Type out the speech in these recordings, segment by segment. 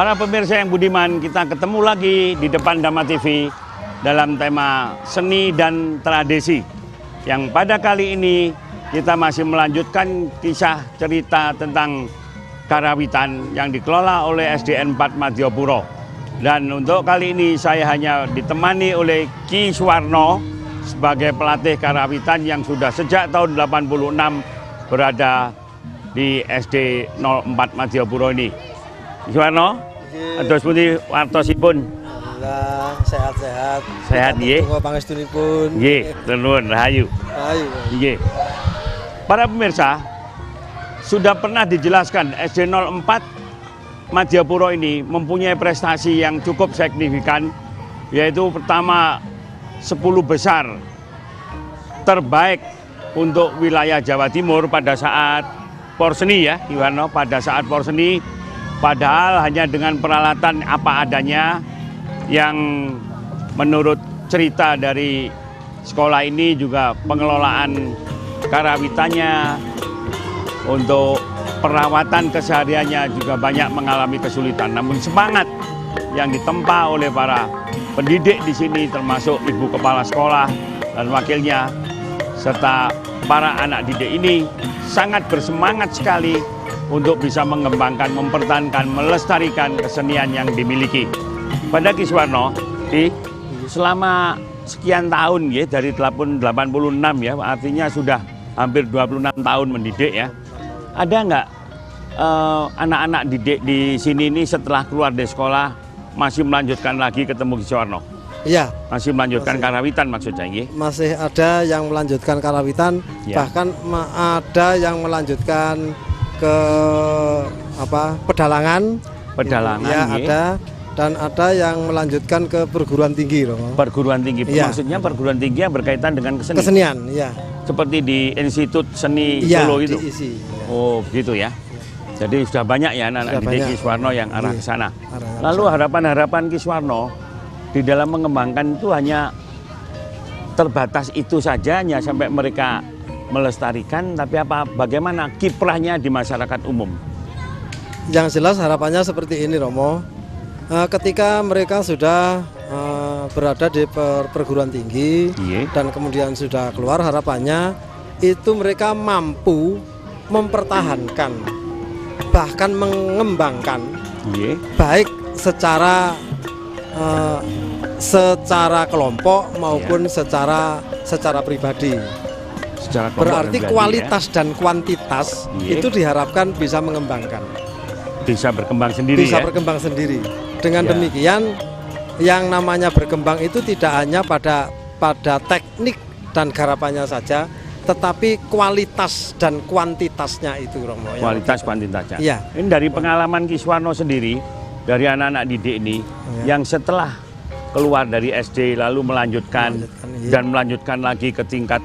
Para pemirsa yang budiman, kita ketemu lagi di depan Dama TV dalam tema seni dan tradisi. Yang pada kali ini kita masih melanjutkan kisah cerita tentang karawitan yang dikelola oleh SDN 4 Madiopuro. Dan untuk kali ini saya hanya ditemani oleh Ki Suwarno sebagai pelatih karawitan yang sudah sejak tahun 86 berada di SD 04 Madiopuro ini. Ki Suwarno, ados pundi wartosipun? Alhamdulillah sehat-sehat. Sehat nggih. Tunggu pangestunipun. Nggih, nuwun rahayu. Ayo. Nggih. Para pemirsa, sudah pernah dijelaskan SD 04 Madiopuro ini mempunyai prestasi yang cukup signifikan, yaitu pertama 10 besar terbaik untuk wilayah Jawa Timur pada saat Porseni ya, Iwano, pada saat Porseni, padahal hanya dengan peralatan apa adanya yang menurut cerita dari sekolah ini juga pengelolaan karawitannya untuk perawatan kesehariannya juga banyak mengalami kesulitan. Namun semangat yang ditempa oleh para pendidik di sini termasuk ibu kepala sekolah dan wakilnya serta para anak didik ini sangat bersemangat sekali untuk bisa mengembangkan, mempertahankan, melestarikan kesenian yang dimiliki. Pada Ki Suwarno, selama sekian tahun ya, dari tahun 86 ya, artinya sudah hampir 26 tahun mendidik ya. Ada nggak anak-anak didik di sini ini setelah keluar dari sekolah masih melanjutkan lagi ketemu Ki Suwarno? Iya. Masih melanjutkan karawitan maksudnya ya? Masih ada yang melanjutkan karawitan, Ya. bahkan ada yang melanjutkan ke pedalangan. Pedalangan Ya, ya. ada. Dan ada yang melanjutkan ke perguruan tinggi loh. Perguruan tinggi, Ya. maksudnya perguruan tinggi yang berkaitan dengan kesenian. Kesenian, ya. Seperti di Institut Seni Ya, Solo itu. diisi, ya. Oh, gitu ya. Jadi sudah banyak ya anak-anak Sudah didik banyak. Ki Suwarno yang arah Iya, ke sana. arah ke Lalu harapan-harapan Ki Suwarno di dalam mengembangkan itu hanya terbatas itu saja, hanya sampai mereka melestarikan, tapi bagaimana kiprahnya di masyarakat umum? Yang jelas harapannya seperti ini, Romo. Ketika mereka sudah berada di perguruan tinggi Iya. dan kemudian sudah keluar, harapannya itu mereka mampu mempertahankan bahkan mengembangkan Iya. baik secara kelompok maupun secara pribadi. Secara kelompok Berarti dan pribadi, kualitas dan kuantitas Iya. itu diharapkan bisa mengembangkan. ya, bisa berkembang sendiri Bisa ya. berkembang sendiri. Dengan Ya. demikian yang namanya berkembang itu tidak hanya pada teknik dan garapannya saja, tetapi kualitas dan kuantitasnya itu, Romo. Kualitas kuantitasnya. Iya. Ini dari pengalaman Ki Suwarno sendiri, dari anak-anak didik ini Iya. yang setelah keluar dari SD lalu melanjutkan Iya. dan melanjutkan lagi ke tingkat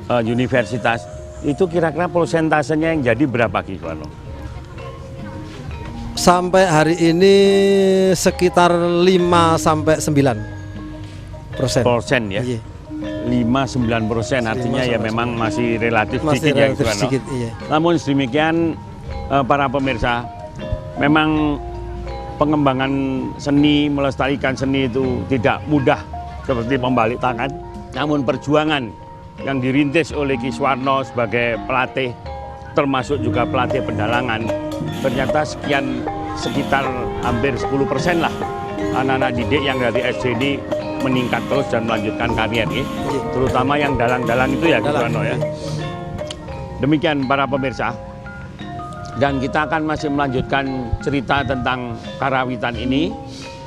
universitas, itu kira-kira persentasenya yang jadi berapa Ki Suwarno? Sampai hari ini sekitar 5-9%. Persen ya? Iya. 5-9%, artinya ya 5-9%. memang masih relatif Masih sedikit ya Ki relatif Suwarno. sedikit, iya. Namun sedemikian para pemirsa, memang pengembangan seni, melestarikan seni itu tidak mudah seperti membalik tangan. Namun perjuangan yang dirintis oleh Ki Suwarno sebagai pelatih, termasuk juga pelatih pedalangan, ternyata sekitar hampir 10% lah anak-anak didik yang dari SD ini meningkat terus dan melanjutkan karir ya. Terutama yang dalang-dalang itu ya Ki Suwarno ya. Demikian para pemirsa. Dan kita akan masih melanjutkan cerita tentang karawitan ini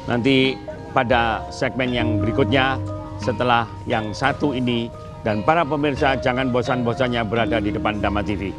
nanti pada segmen yang berikutnya setelah yang satu ini. Dan para pemirsa jangan bosan-bosannya berada di depan Dama TV.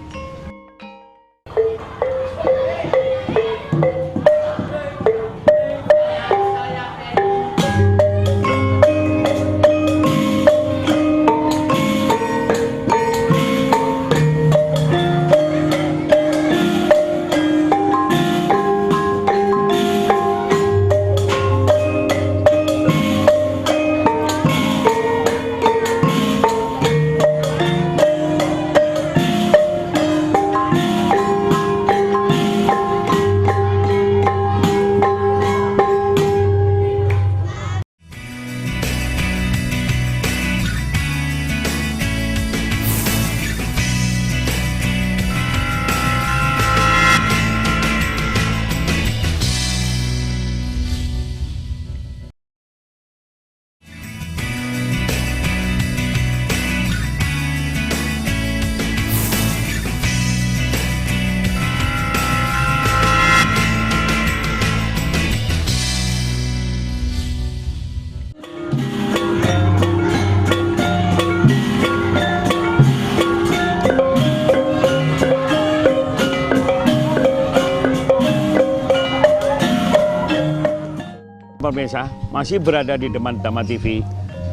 pemirsa, masih berada di depan Dhamma TV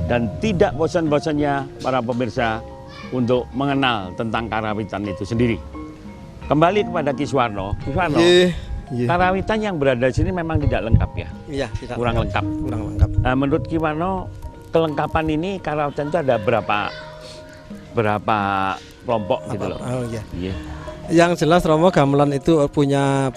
dan tidak bosan-bosannya para pemirsa untuk mengenal tentang karawitan itu sendiri. Kembali kepada Ki Suwarno. Ki Suwarno, karawitan yang berada di sini memang tidak lengkap ya? Iya, tidak kurang lengkap. Kurang lengkap. Nah, menurut Ki Suwarno, kelengkapan ini karawitan itu ada berapa kelompok gitu loh? Oh iya. Iya. Yang jelas Romo gamelan itu punya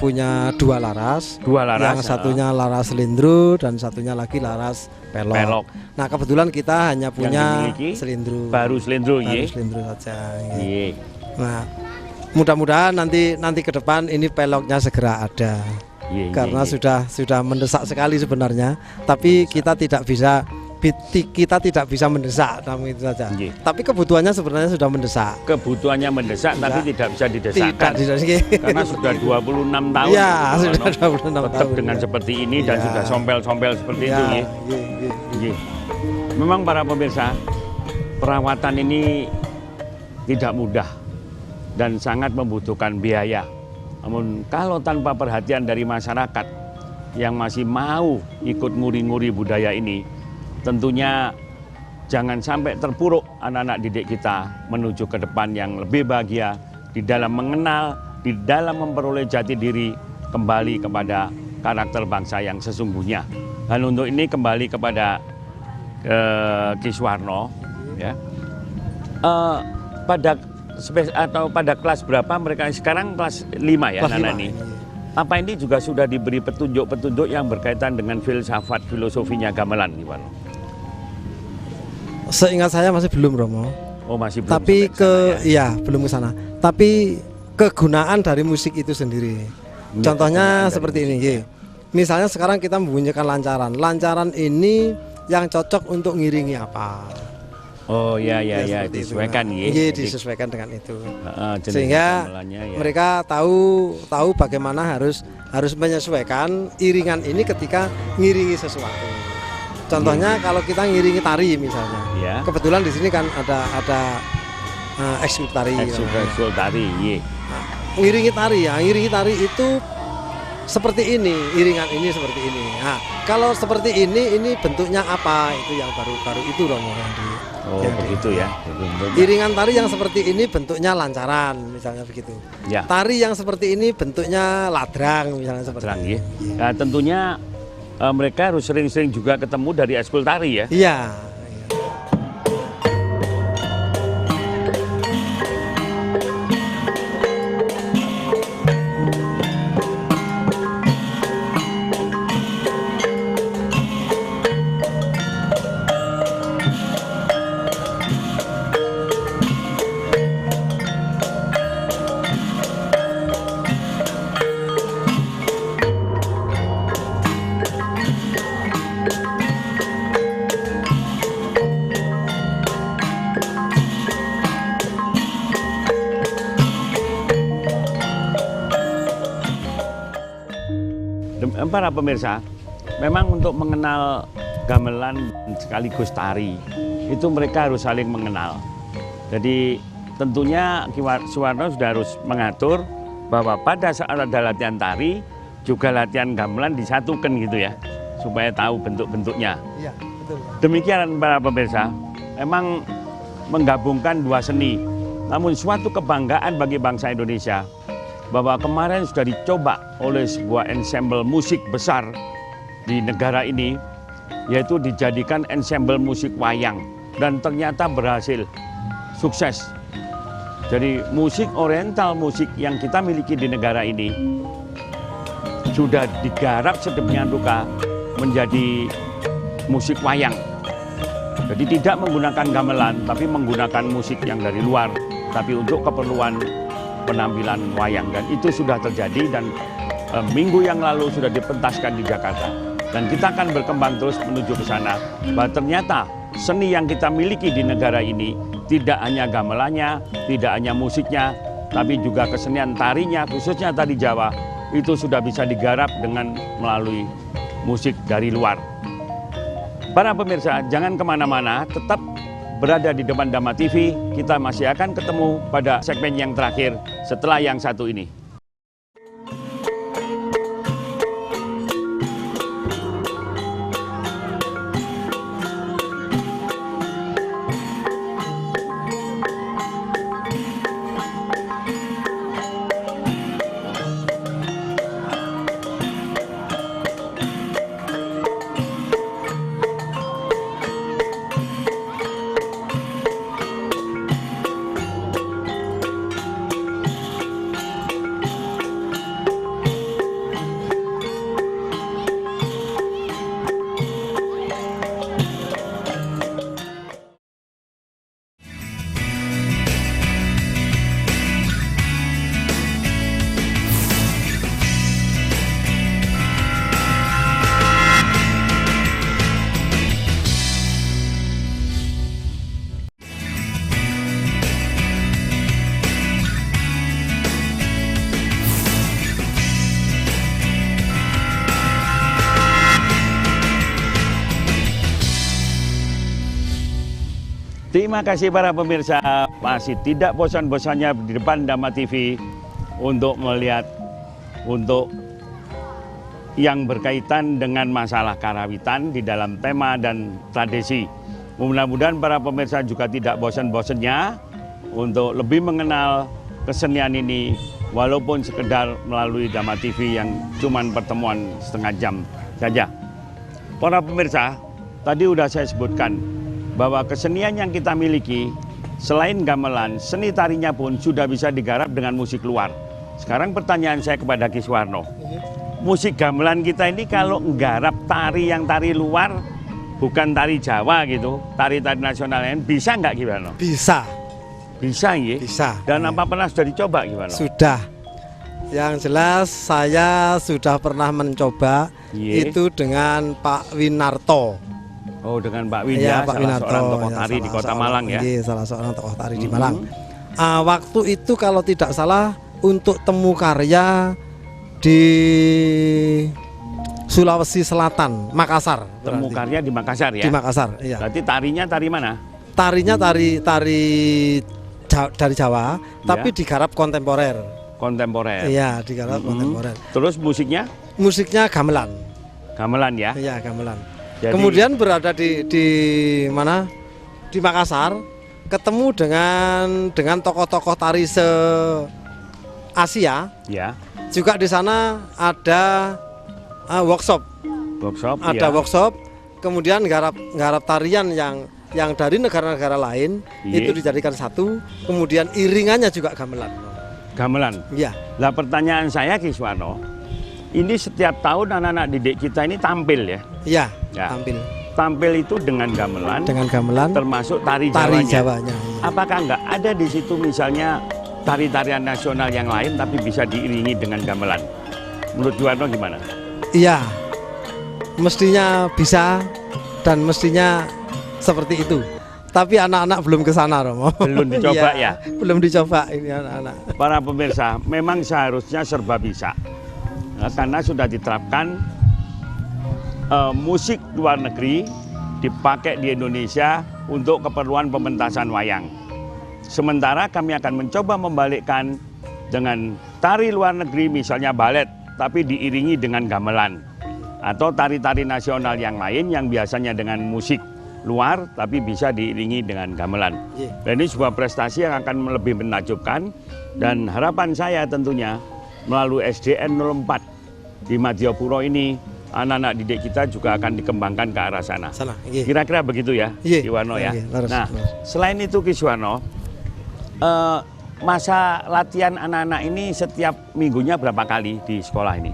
dua laras. Dua laras. Yang satunya laras selindro dan satunya lagi laras pelok. Nah, kebetulan kita hanya punya selindro. Baru selindro, Baru iya. selindro saja. Iya. Nah, mudah-mudahan nanti ke depan ini peloknya segera ada. Iya, Karena iya. sudah mendesak sekali sebenarnya, tapi kita tidak bisa mendesak, namun itu saja. Iya. Tapi kebutuhannya sebenarnya sudah mendesak. Kebutuhannya mendesak tapi tidak bisa didesakan. Tidak, karena sudah 26 tahun. Ya, Ki sudah Suwarno 26 tetap tahun. dengan Ya. seperti ini dan Ya. sudah sompel-sompel seperti itu ya. Iya. Iya. Memang para pemirsa, perawatan ini tidak mudah dan sangat membutuhkan biaya. Namun kalau tanpa perhatian dari masyarakat yang masih mau ikut nguri-nguri budaya ini, tentunya jangan sampai terpuruk anak-anak didik kita menuju ke depan yang lebih bahagia di dalam mengenal, di dalam memperoleh jati diri kembali kepada karakter bangsa yang sesungguhnya. Dan untuk ini kembali kepada Ki Suwarno, ya. Pada kelas berapa mereka sekarang? Kelas 5 ya, Kelas Nana 5, ini. iya. Apa ini juga sudah diberi petunjuk-petunjuk yang berkaitan dengan filsafat filosofinya gamelan, Iwan? Seingat saya masih belum, Romo. Oh, masih belum. Tapi sampai ke sana, ya? iya, belum ke sana. Tapi kegunaan dari musik itu sendiri. Ya, Contohnya kegunaan seperti dari ini, Ki. Misalnya sekarang kita membunyikan lancaran. Lancaran ini yang cocok untuk ngiringi apa? Oh ya seperti itu. disesuaikan ya. Iya, Jadi, disesuaikan dengan itu. jenis Sehingga gamelannya, ya. mereka tahu bagaimana harus menyesuaikan iringan ini ketika ngiringi sesuatu. Contohnya kalau kita ngiringi tari misalnya. Ya. Kebetulan di sini kan ada ekskul tari. Ekskul tari, iya. Ngiringi tari itu seperti ini, iringan ini seperti ini. Nah, kalau seperti ini bentuknya apa? Itu yang baru itu Romo yang di. Oh, yang begitu di- ya. Iringan tari yang seperti ini bentuknya lancaran, misalnya begitu. Ya. Tari yang seperti ini bentuknya ladrang, misalnya seperti Terang itu. ya. Nah, tentunya mereka harus sering-sering juga ketemu dari ekskul tari ya. Iya. Para pemirsa, memang untuk mengenal gamelan sekaligus tari itu mereka harus saling mengenal. Jadi tentunya Ki Suwarno sudah harus mengatur bahwa pada saat ada latihan tari juga latihan gamelan disatukan gitu ya, supaya tahu bentuk-bentuknya. Iya, betul. Demikian para pemirsa, memang menggabungkan dua seni, namun suatu kebanggaan bagi bangsa Indonesia bahwa kemarin sudah dicoba oleh sebuah ensemble musik besar di negara ini, yaitu dijadikan ensemble musik wayang, dan ternyata berhasil, sukses. Jadi musik oriental, musik yang kita miliki di negara ini sudah digarap sedemikian rupa menjadi musik wayang. Jadi tidak menggunakan gamelan, tapi menggunakan musik yang dari luar, tapi untuk keperluan penampilan wayang. Dan itu sudah terjadi dan minggu yang lalu sudah dipentaskan di Jakarta. Dan kita akan berkembang terus menuju ke sana, bahwa ternyata seni yang kita miliki di negara ini tidak hanya gamelannya, tidak hanya musiknya, tapi juga kesenian tarinya, khususnya tari Jawa, itu sudah bisa digarap dengan melalui musik dari luar. Para pemirsa, jangan kemana-mana, tetap berada di depan Dhamma TV. Kita masih akan ketemu pada segmen yang terakhir setelah yang satu ini. Terima kasih para pemirsa, masih tidak bosan-bosannya di depan Dhamma TV untuk melihat untuk yang berkaitan dengan masalah karawitan di dalam tema dan tradisi. Mudah-mudahan para pemirsa juga tidak bosan-bosannya untuk lebih mengenal kesenian ini walaupun sekedar melalui Dhamma TV yang cuman pertemuan setengah jam saja. Para pemirsa, tadi sudah saya sebutkan bahwa kesenian yang kita miliki selain gamelan, seni tarinya pun sudah bisa digarap dengan musik luar. Sekarang pertanyaan saya kepada Ki Suwarno, musik gamelan kita ini kalau nggarap tari yang tari luar, bukan tari Jawa gitu, tari-tari nasional lain, bisa nggak gimana? Bisa. Bisa ya? Bisa. Dan apa pernah sudah dicoba gimana? Sudah. Yang jelas saya sudah pernah mencoba itu dengan Pak Winarto. Oh, dengan Pak Win ya, Pak salah Winarto, seorang tokoh tari di Kota Malang ya? Iya, salah seorang tokoh tari di Malang. Waktu itu kalau tidak salah untuk temu karya di Sulawesi Selatan, Makassar. Temu karya di Makassar ya? Di Makassar, iya. Berarti tarinya tari mana? Tarinya tari dari Jawa, tapi digarap kontemporer. Kontemporer. Iya, digarap kontemporer. Terus musiknya? Musiknya gamelan. Gamelan ya? Iya, gamelan. Jadi, kemudian berada di mana? Di Makassar, ketemu dengan tokoh-tokoh tari se-Asia. ya. Juga di sana ada workshop. Workshop. Ada ya. workshop. Kemudian garap tarian yang dari negara-negara lain itu dijadikan satu. Kemudian iringannya juga gamelan. Gamelan. Iya. Lah pertanyaan saya Ki Suwarno, ini setiap tahun anak-anak didik kita ini tampil ya? Iya. Ya. Tampil itu dengan gamelan. dengan gamelan. Termasuk tari Jawanya. Apakah nggak ada di situ misalnya tari-tarian nasional yang lain tapi bisa diiringi dengan gamelan? Menurut Suwarno gimana? Iya. Mestinya bisa dan mestinya seperti itu. Tapi anak-anak belum ke sana, Romo. Belum dicoba ya? Belum dicoba ini anak-anak. Para pemirsa, memang seharusnya serba bisa. Nah, karena sudah diterapkan musik luar negeri dipakai di Indonesia untuk keperluan pementasan wayang. Sementara kami akan mencoba membalikkan dengan tari luar negeri misalnya balet, tapi diiringi dengan gamelan. Atau tari-tari nasional yang lain yang biasanya dengan musik luar tapi bisa diiringi dengan gamelan. Dan ini sebuah prestasi yang akan lebih menakjubkan, dan harapan saya tentunya melalui SDN 04 di Madiopuro ini anak-anak didik kita juga akan dikembangkan ke arah sana. Kira-kira begitu ya, Ki Suwarno ya. Nah, selain itu Ki Suwarno, masa latihan anak-anak ini setiap minggunya berapa kali di sekolah ini?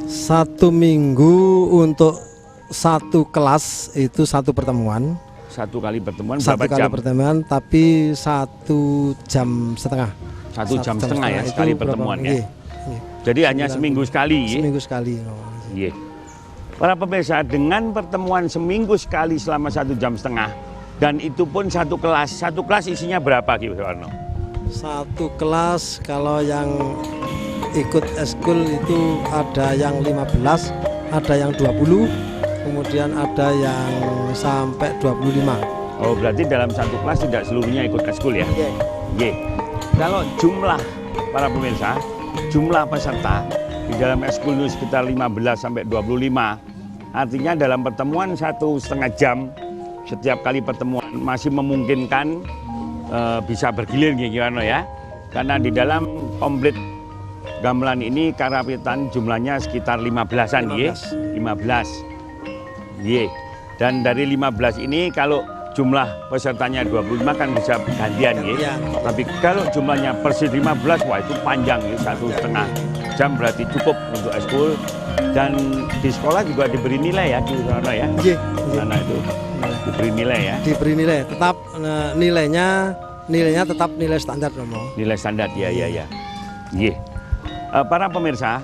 1 minggu untuk satu kelas itu satu pertemuan. 1 kali pertemuan berapa jam? 1 kali pertemuan tapi 1,5 jam. 1,5 jam ya sekali pertemuan ya. Jadi hanya seminggu sekali ya? Seminggu sekali. Iya. Para pemirsa, dengan pertemuan seminggu sekali selama 1,5 jam, dan itu pun satu kelas isinya berapa Ki Suwarno? Satu kelas kalau yang ikut eskul itu ada yang 15, ada yang 20, kemudian ada yang sampai 25. Oh, berarti dalam satu kelas tidak seluruhnya ikut eskul ya? Iya. Kalau jumlah para pemirsa, jumlah peserta di dalam eskul itu sekitar 15 sampai 25. Artinya dalam pertemuan 1,5 jam setiap kali pertemuan masih memungkinkan bisa bergilir gimana ya? Karena di dalam komplit gamelan ini karawitan jumlahnya sekitar 15-an ya. 15. Ye. Dan dari 15 ini kalau jumlah pesertanya 25 kan bisa gantian ya. Tapi kalau jumlahnya persis 15, wah itu panjang ya, 1,5 jam berarti cukup untuk eskul. Dan di sekolah juga diberi nilai ya, Ki Suwarno ya. Anak itu diberi nilai ya. Diberi nilai, tetap nilainya tetap nilai standar, Romo. Nilai standar ya. Ye. Para pemirsa,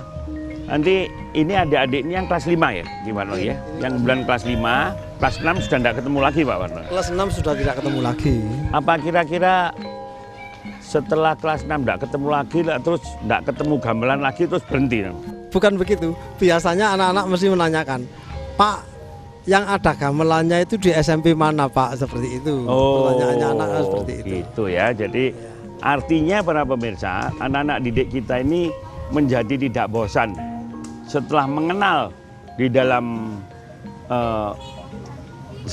nanti ini adik-adiknya yang kelas 5 ya, gimana ya? Yang bulan kelas 5, kelas 6 sudah tidak ketemu lagi Pak Warno? Kelas 6 sudah tidak ketemu lagi. Apa kira-kira setelah kelas 6 tidak ketemu lagi, terus tidak ketemu gamelan lagi, terus berhenti? Bukan begitu, biasanya anak-anak mesti menanyakan, Pak, yang ada gamelannya itu di SMP mana Pak? Seperti itu. Pertanyaannya anak seperti itu. Gitu ya. Jadi artinya para pemirsa, anak-anak didik kita ini menjadi tidak bosan setelah mengenal di dalam 1-2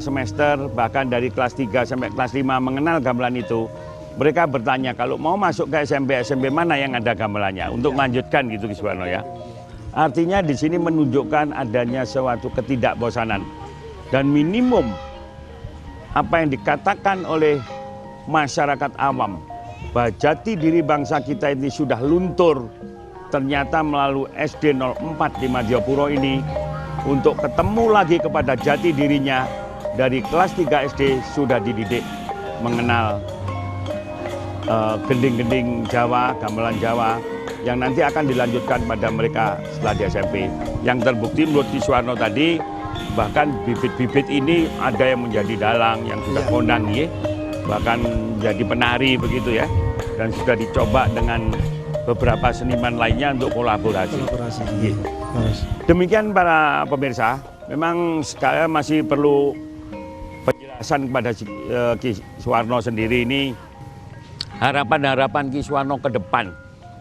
semester, bahkan dari kelas 3 sampai kelas 5 mengenal gamelan itu. Mereka bertanya kalau mau masuk ke SMP mana yang ada gamelannya untuk melanjutkan gitu Ki Suwarno ya. Artinya di sini menunjukkan adanya suatu ketidakbosanan dan minimum apa yang dikatakan oleh masyarakat awam bahwa jati diri bangsa kita ini sudah luntur. Ternyata melalui SD 04 di Madiopuro ini untuk ketemu lagi kepada jati dirinya dari kelas 3 SD sudah dididik mengenal gending-gending Jawa, gamelan Jawa yang nanti akan dilanjutkan pada mereka setelah di SMP. Yang terbukti menurut Ki Suwarno tadi, bahkan bibit-bibit ini ada yang menjadi dalang, yang sudah kondang ya, bahkan menjadi penari begitu ya, dan sudah dicoba dengan beberapa seniman lainnya untuk kolaborasi. Ya. Demikian para pemirsa, memang saya masih perlu penjelasan kepada Ki Suwarno sendiri ini. Harapan-harapan Ki Suwarno ke depan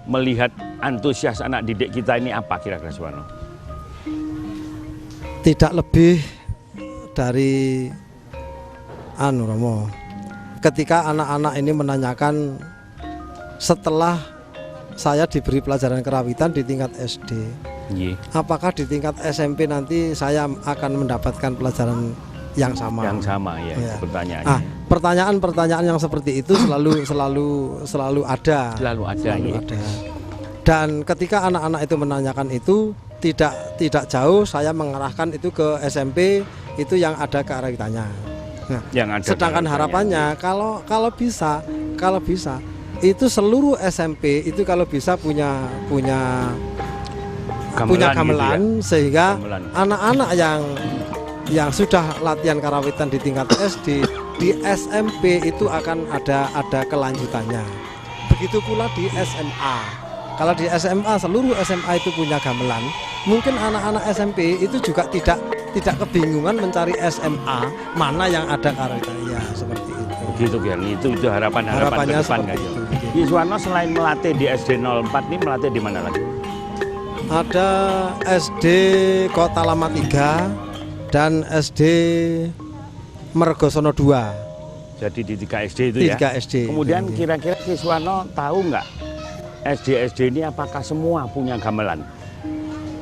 melihat antusias anak didik kita ini apa kira-kira Suwarno? Tidak lebih dari Romo. Ketika anak-anak ini menanyakan setelah saya diberi pelajaran kerawitan di tingkat SD, apakah di tingkat SMP nanti saya akan mendapatkan pelajaran yang sama? Yang sama ya. Pertanyaannya. Pertanyaan-pertanyaan yang seperti itu selalu ada. Selalu ada. Dan ketika anak-anak itu menanyakan itu tidak jauh saya mengarahkan itu ke SMP itu yang ada kearawitannya. Nah, sedangkan harapannya kalau bisa itu seluruh SMP itu kalau bisa punya gamelan gitu ya? Sehingga anak-anak yang sudah latihan karawitan di tingkat SD di SMP itu akan ada kelanjutannya. Begitu pula di SMA. Kalau di SMA seluruh SMA itu punya gamelan, mungkin anak-anak SMP itu juga tidak kebingungan mencari SMA mana yang ada karawitannya seperti itu. Begitu kan, itu harapannya ke depan kan. Ki Suwarno selain melatih di SD 04 ini melatih di mana lagi? Ada SD Kota Lama 3 dan SD Mergosono 2. Jadi di 3 SD itu ya? 3 SD. Kemudian kira-kira Ki Suwarno tahu nggak SD ini apakah semua punya gamelan?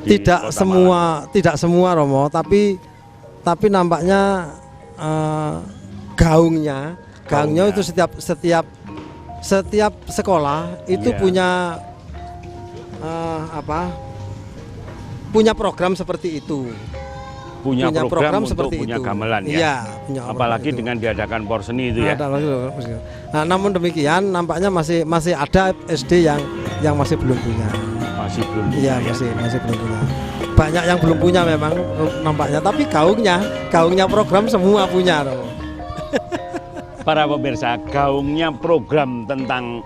Tidak semua Romo, tapi nampaknya gaungnya itu setiap sekolah itu punya punya program seperti itu. Punya program untuk seperti punya itu. gamelan ya. Iya, apalagi dengan diadakan porseni itu ya. Nah, namun demikian nampaknya masih ada SD yang masih belum punya. Masih belum punya. Iya, masih belum punya. Banyak yang belum punya memang nampaknya, tapi gaungnya program semua punya. Para pemirsa, gaungnya program tentang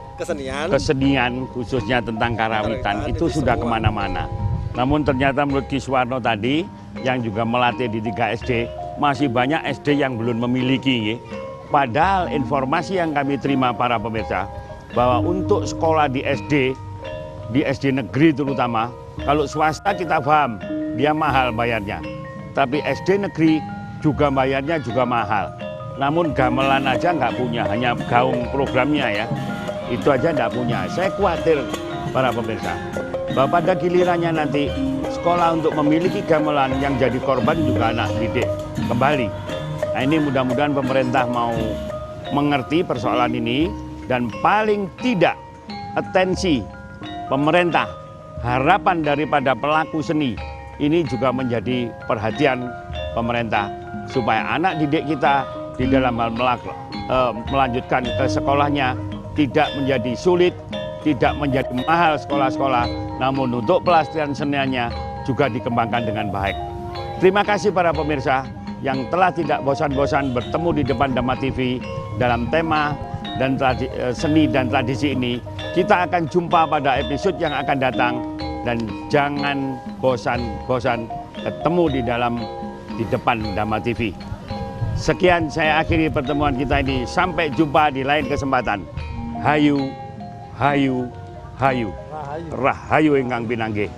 kesenian khususnya tentang karawitan itu sudah kemana-mana. Namun ternyata menurut Ki Suwarno tadi yang juga melatih di 3 SD, masih banyak SD yang belum memiliki. Padahal informasi yang kami terima para pemirsa, bahwa untuk sekolah di SD negeri terutama, kalau swasta kita paham, dia mahal bayarnya. Tapi SD negeri juga bayarnya juga mahal. Namun gamelan aja nggak punya, hanya gaung programnya ya. Itu aja nggak punya. Saya khawatir para pemirsa, bahwa pada gilirannya nanti sekolah untuk memiliki gamelan yang jadi korban juga anak didik kembali. Nah ini mudah-mudahan pemerintah mau mengerti persoalan ini dan paling tidak atensi pemerintah, harapan daripada pelaku seni ini juga menjadi perhatian pemerintah supaya anak didik kita di dalam hal melanjutkan ke sekolahnya tidak menjadi sulit, tidak menjadi mahal sekolah-sekolah, namun untuk pelatihan seniannya juga dikembangkan dengan baik. Terima kasih para pemirsa yang telah tidak bosan-bosan bertemu di depan Dhamma TV dalam tema dan seni dan tradisi ini. Kita akan jumpa pada episode yang akan datang dan jangan bosan-bosan ketemu di dalam di depan Dhamma TV. Sekian saya akhiri pertemuan kita ini. Sampai jumpa di lain kesempatan. Hayu, hayu, hayu. Rahayu ingkang pinanggih.